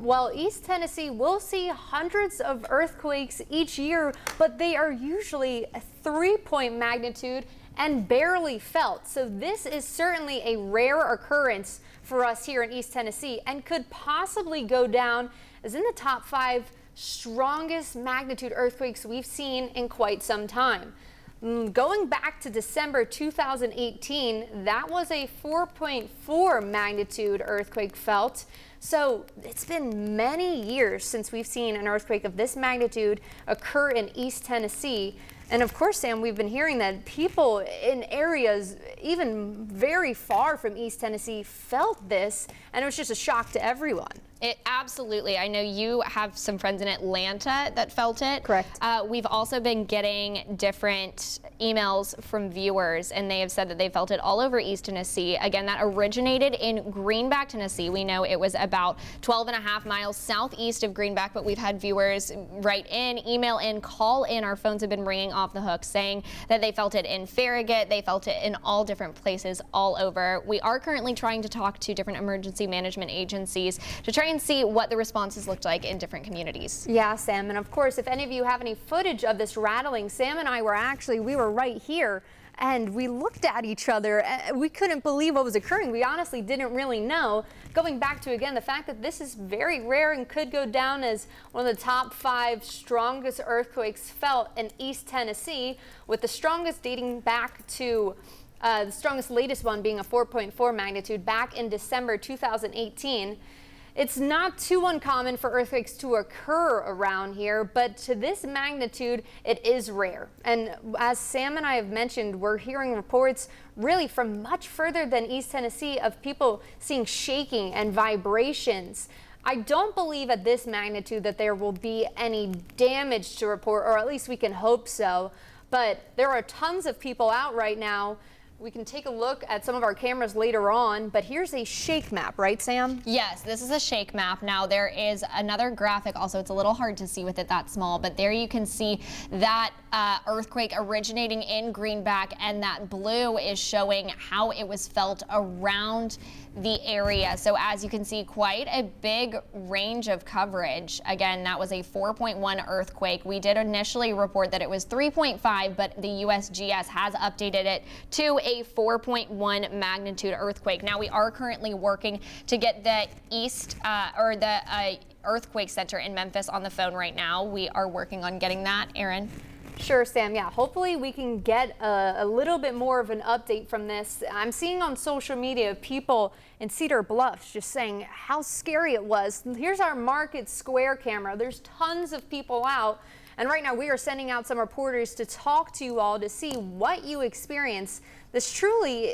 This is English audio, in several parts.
Well, East Tennessee will see hundreds of earthquakes each year, but they are usually a 3-point magnitude and barely felt. So this is certainly a rare occurrence for us here in East Tennessee and could possibly go down as in the top 5 strongest magnitude earthquakes we've seen in quite some time. Going back to December 2018, that was a 4.4 magnitude earthquake felt. So it's been many years since we've seen an earthquake of this magnitude occur in East Tennessee. And of course, Sam, we've been hearing that people in areas even very far from East Tennessee felt this, and it was just a shock to everyone. It absolutely. I know you have some friends in Atlanta that felt it. Correct. We've also been getting different emails from viewers, and they have said that they felt it all over East Tennessee. Again, that originated in Greenback, Tennessee. We know it was about 12.5 miles southeast of Greenback, but we've had viewers write in, email in, call in. Our phones have been ringing off the hook saying that they felt it in Farragut. They felt it in all different places all over. We are currently trying to talk to different emergency management agencies to try and see what the responses looked like in different communities. Yeah, Sam, and of course, if any of you have any footage of this rattling, Sam and I were right here, and we looked at each other. We couldn't believe what was occurring. We honestly didn't really know. Going back to, again, the fact that this is very rare and could go down as one of the top 5 strongest earthquakes felt in East Tennessee, with the strongest dating back to the strongest latest one being a 4.4 magnitude back in December 2018. It's not too uncommon for earthquakes to occur around here, but to this magnitude, it is rare. And as Sam and I have mentioned, we're hearing reports really from much further than East Tennessee of people seeing shaking and vibrations. I don't believe at this magnitude that there will be any damage to report, or at least we can hope so. But there are tons of people out right now. We can take a look at some of our cameras later on, but here's a shake map, right, Sam? Yes, this is a shake map. Now there is another graphic also. It's a little hard to see with it that small, but there you can see that earthquake originating in Greenback, and that blue is showing how it was felt around the area. So as you can see, quite a big range of coverage. Again, that was a 4.1 earthquake. We did initially report that it was 3.5, but the USGS has updated it to a 4.1 magnitude earthquake. Now we are currently working to get the earthquake center in Memphis on the phone right now. We are working on getting that. Aaron? Sure, Sam. Yeah, hopefully we can get a little bit more of an update from this. I'm seeing on social media people in Cedar Bluffs just saying how scary it was. Here's our Market Square camera. There's tons of people out. And right now we are sending out some reporters to talk to you all to see what you experience. This truly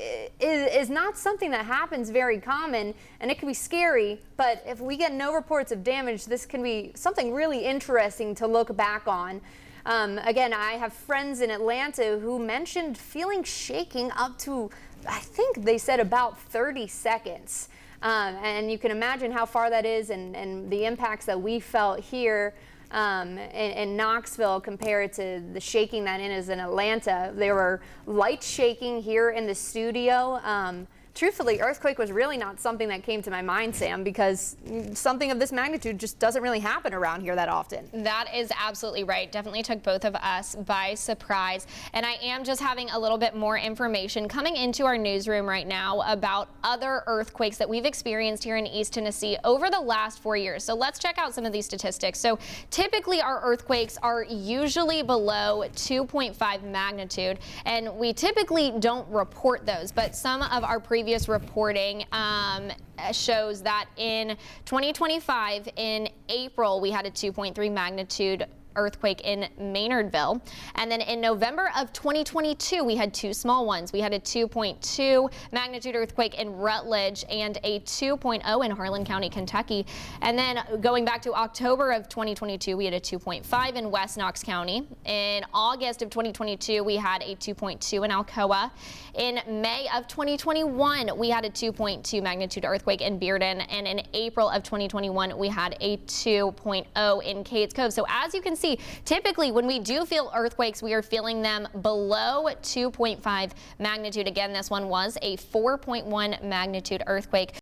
is not something that happens very common, and it can be scary, but if we get no reports of damage, this can be something really interesting to look back on. Again, I have friends in Atlanta who mentioned feeling shaking up to, I think they said about 30 seconds. And you can imagine how far that is and the impacts that we felt here in Knoxville compared to the shaking that is in Atlanta. There were light shaking here in the studio. Truthfully, earthquake was really not something that came to my mind, Sam, because something of this magnitude just doesn't really happen around here that often. That is absolutely right. Definitely took both of us by surprise. And I am just having a little bit more information coming into our newsroom right now about other earthquakes that we've experienced here in East Tennessee over the last 4 years. So let's check out some of these statistics. So typically our earthquakes are usually below 2.5 magnitude, and we typically don't report those, but some of our previous reporting shows that in 2025, in April, we had a 2.3 magnitude earthquake in Maynardville. And then in November of 2022, we had 2 small ones. We had a 2.2 magnitude earthquake in Rutledge and a 2.0 in Harlan County, Kentucky. And then going back to October of 2022, we had a 2.5 in West Knox County. In August of 2022, we had a 2.2 in Alcoa. In May of 2021, we had a 2.2 magnitude earthquake in Bearden. And in April of 2021, we had a 2.0 in Cades Cove. So as you can see, typically when we do feel earthquakes, we are feeling them below 2.5 magnitude. Again, this one was a 4.1 magnitude earthquake.